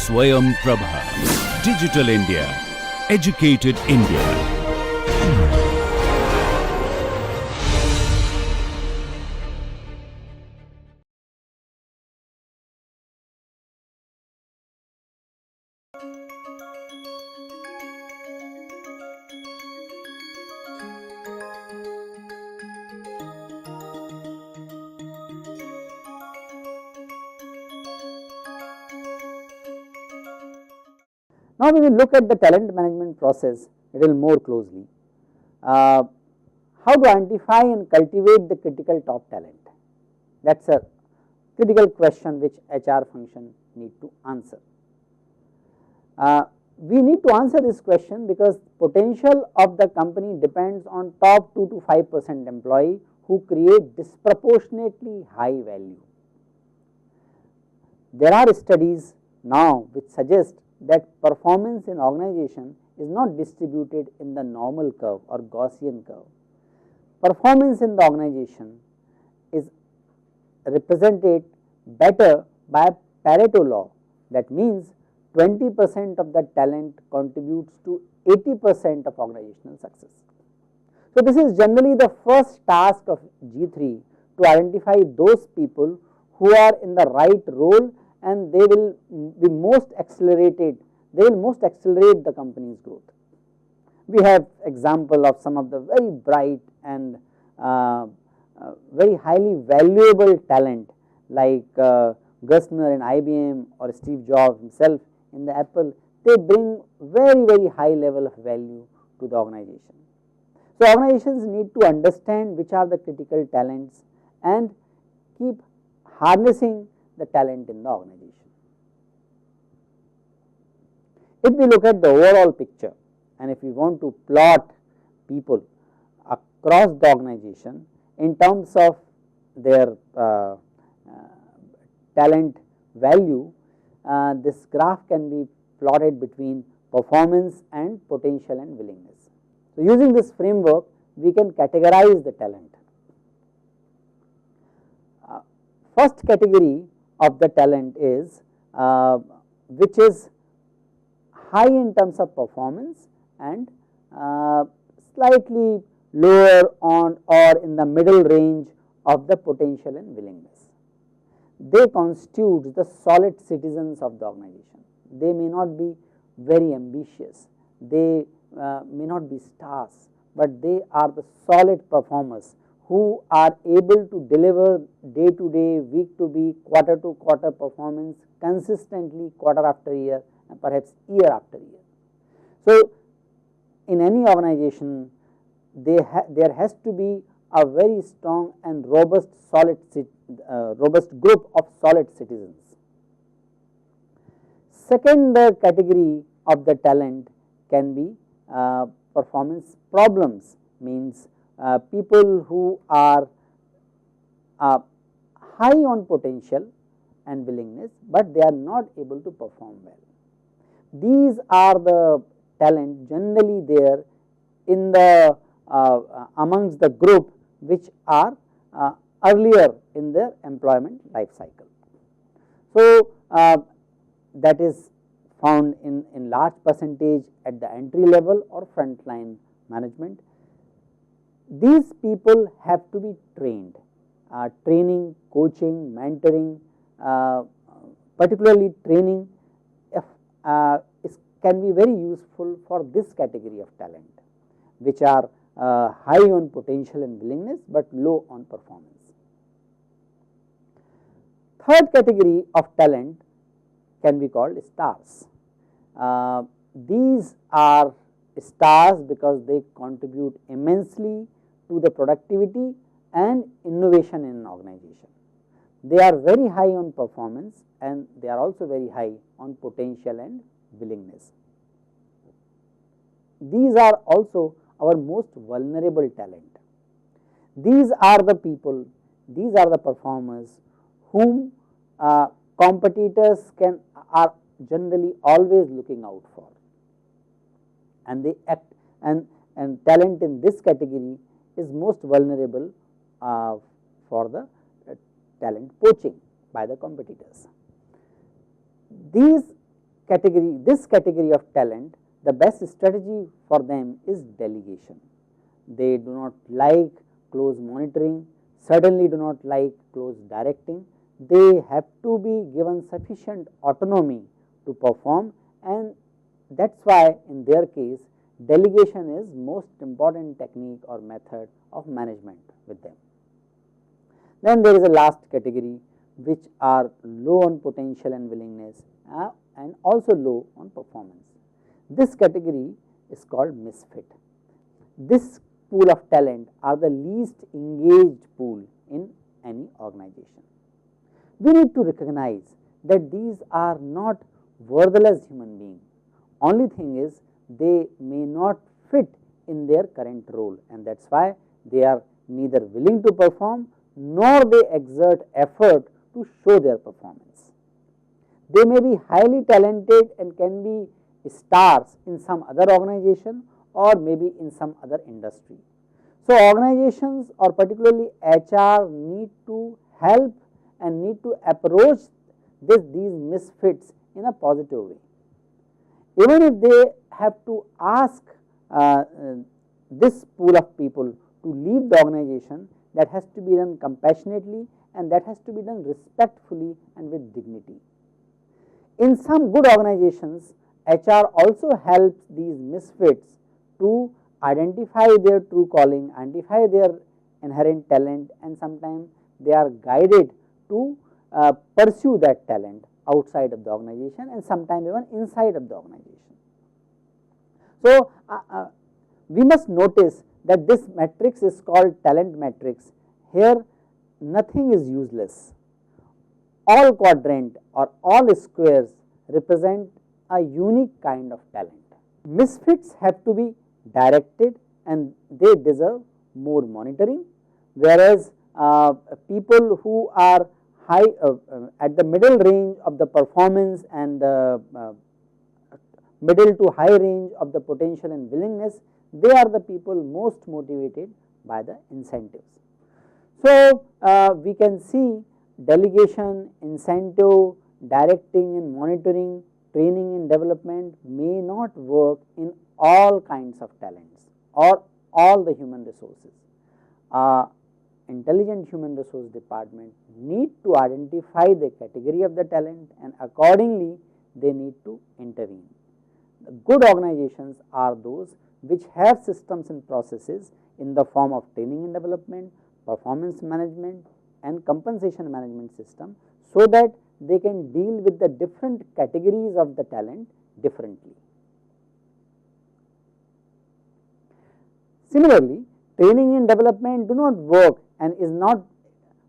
SwayamPrabha. Digital India. Educated India. Now, we will look at the talent management process a little more closely. How to identify and cultivate the critical top talent? That is a critical question which HR function need to answer. We need to answer this question because potential of the company depends on top 2 to 5% employee who create disproportionately high value. There are studies now which suggest that performance in organization is not distributed in the normal curve or Gaussian curve. Performance in the organization is represented better by Pareto law. That means 20% of the talent contributes to 80% of organizational success. So, this is generally the first task of G3 to identify those people who are in the right role and they will be most accelerated, they will most accelerate the company's growth. We have example of some of the very bright and very highly valuable talent like Gerstner in IBM or Steve Jobs himself in the Apple. They bring very high level of value to the organization. So, organizations need to understand which are the critical talents and keep harnessing the talent in the organization. If we look at the overall picture and if we want to plot people across the organization in terms of their talent value, this graph can be plotted between performance and potential and willingness. So, using this framework we can categorize the talent. First category of the talent is which is high in terms of performance and slightly lower on or in the middle range of the potential and willingness. They constitute the solid citizens of the organization. They may not be very ambitious, they may not be stars, but they are the solid performers who are able to deliver day to day, week to week, quarter to quarter performance consistently quarter after year and perhaps year after year. So, in any organization there has to be a very strong and robust robust group of solid citizens. Second category of the talent can be performance problems, means people who are high on potential and willingness, but they are not able to perform well. These are the talent generally there in the amongst the group which are earlier in their employment life cycle. So, that is found in large percentage at the entry level or frontline management. These people have to be trained, training, coaching, mentoring, particularly training can be very useful for this category of talent, which are high on potential and willingness, but low on performance. Third category of talent can be called stars. These are stars because they contribute immensely to the productivity and innovation in an organization. They are very high on performance and they are also very high on potential and willingness. These are also our most vulnerable talent. These are the people, these are the performers whom competitors are generally always looking out for, and they act and talent in this category is most vulnerable for the talent poaching by the competitors. These this category of talent, the best strategy for them is delegation. They do not like close monitoring, certainly do not like close directing. They have to be given sufficient autonomy to perform, and that is why in their case delegation is most important technique or method of management with them. Then there is a last category which are low on potential and willingness and also low on performance. This category is called misfit. This pool of talent are the least engaged pool in any organization. We need to recognize that these are not worthless human beings. Only thing is they may not fit in their current role, and that is why they are neither willing to perform nor they exert effort to show their performance. They may be highly talented and can be stars in some other organization or maybe in some other industry. So, organizations or particularly HR need to help and need to approach these misfits in a positive way. Even if they have to ask this pool of people to leave the organization, that has to be done compassionately and that has to be done respectfully and with dignity. In some good organizations, HR also helps these misfits to identify their true calling, identify their inherent talent, and sometimes they are guided to pursue that talent outside of the organization and sometimes even inside of the organization. So, we must notice that this matrix is called talent matrix. Here nothing is useless. All quadrant or all squares represent a unique kind of talent. Misfits have to be directed and they deserve more monitoring, whereas people who are high at the middle range of the performance and the middle to high range of the potential and willingness, they are the people most motivated by the incentives. So, we can see delegation, incentive, directing and monitoring, training and development may not work in all kinds of talents or all the human resources. Intelligent human resource department need to identify the category of the talent and accordingly they need to intervene. The good organizations are those which have systems and processes in the form of training and development, performance management and compensation management system, so that they can deal with the different categories of the talent differently. Similarly, training and development do not work and is not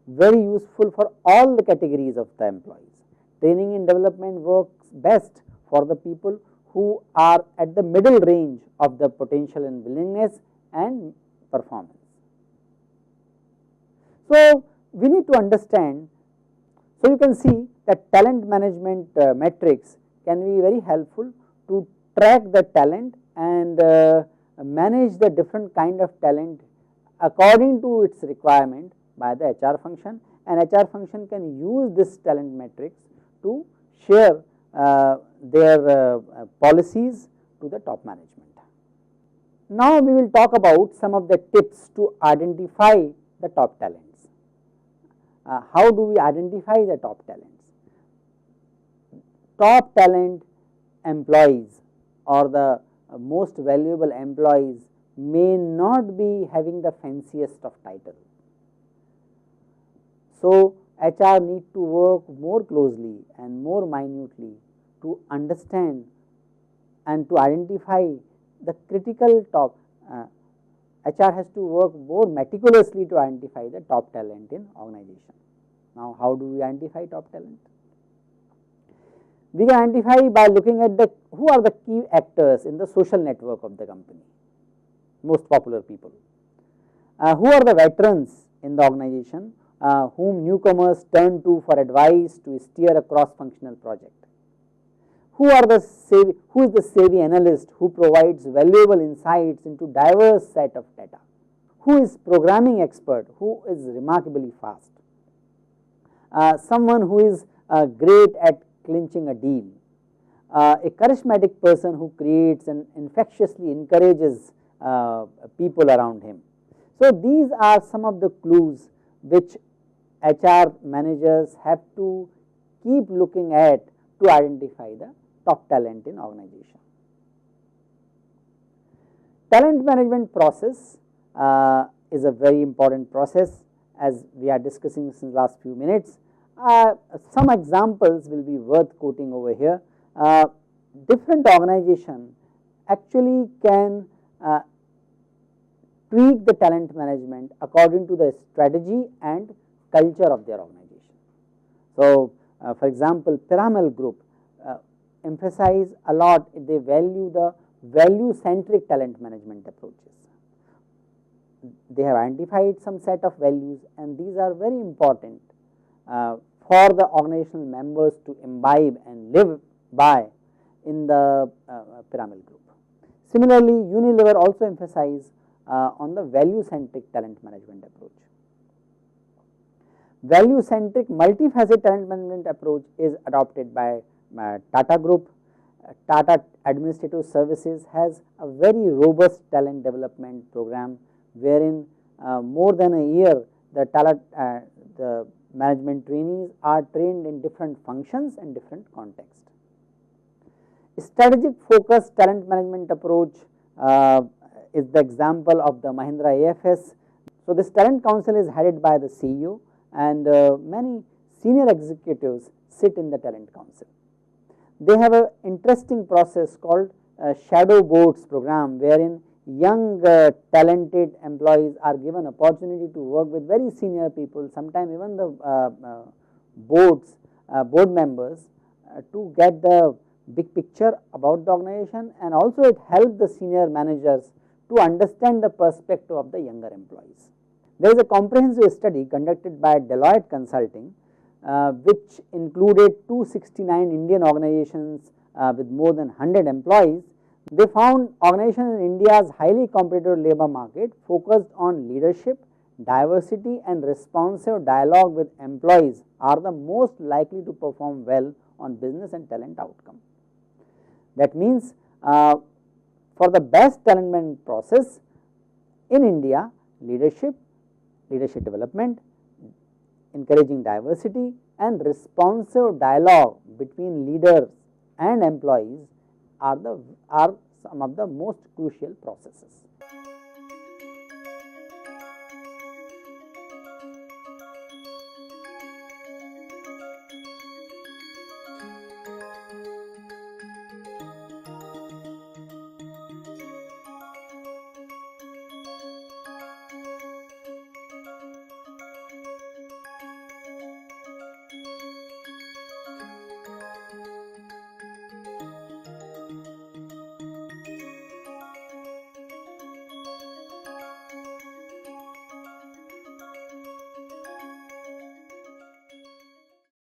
very useful for all the categories of the employees. Training and development works best for the people who are at the middle range of the potential and willingness and performance. So, we need to understand, so you can see that talent management metrics can be very helpful to track the talent and manage the different kind of talent according to its requirement by the HR function, and HR function can use this talent matrix to share their policies to the top management. Now, we will talk about some of the tips to identify the top talents. How do we identify the top talents? Top talent employees or the most valuable employees may not be having the fanciest of title. So, HR need to work more closely and more minutely to understand and to identify the critical top. HR has to work more meticulously to identify the top talent in organization. Now, how do we identify top talent? We can identify by looking at the who are the key actors in the social network of the company, most popular people. Who are the veterans in the organization whom newcomers turn to for advice to steer a cross-functional project? Who is the savvy analyst who provides valuable insights into diverse set of data? Who is programming expert who is remarkably fast? Someone who is great at clinching a deal. a charismatic person who creates and infectiously encourages people around him. So, these are some of the clues which HR managers have to keep looking at to identify the top talent in organization. Talent management process is a very important process, as we are discussing since last few minutes. Some examples will be worth quoting over here. Different organization actually can tweak the talent management according to the strategy and culture of their organization. So, for example, Piramal Group emphasize a lot, they value the value centric talent management approaches. They have identified some set of values, and these are very important for the organizational members to imbibe and live by in the Piramal Group. Similarly, Unilever also emphasize on the value centric talent management approach. Value centric multifaceted talent management approach is adopted by Tata Group. Tata Administrative Services has a very robust talent development program, wherein more than a year the management trainees are trained in different functions and different contexts. Strategic focused talent management approach is the example of the Mahindra AFS. So, this talent council is headed by the CEO, and many senior executives sit in the talent council. They have an interesting process called shadow boards program, wherein young talented employees are given opportunity to work with very senior people, sometimes even the board members, to get the big picture about the organization, and also it helps the senior managers to understand the perspective of the younger employees. There is a comprehensive study conducted by Deloitte Consulting, which included 269 Indian organizations with more than 100 employees. They found organizations in India's highly competitive labor market focused on leadership, diversity and responsive dialogue with employees are the most likely to perform well on business and talent outcome. That means, for the best talent management process in India, leadership development, encouraging diversity and responsive dialogue between leaders and employees are some of the most crucial processes.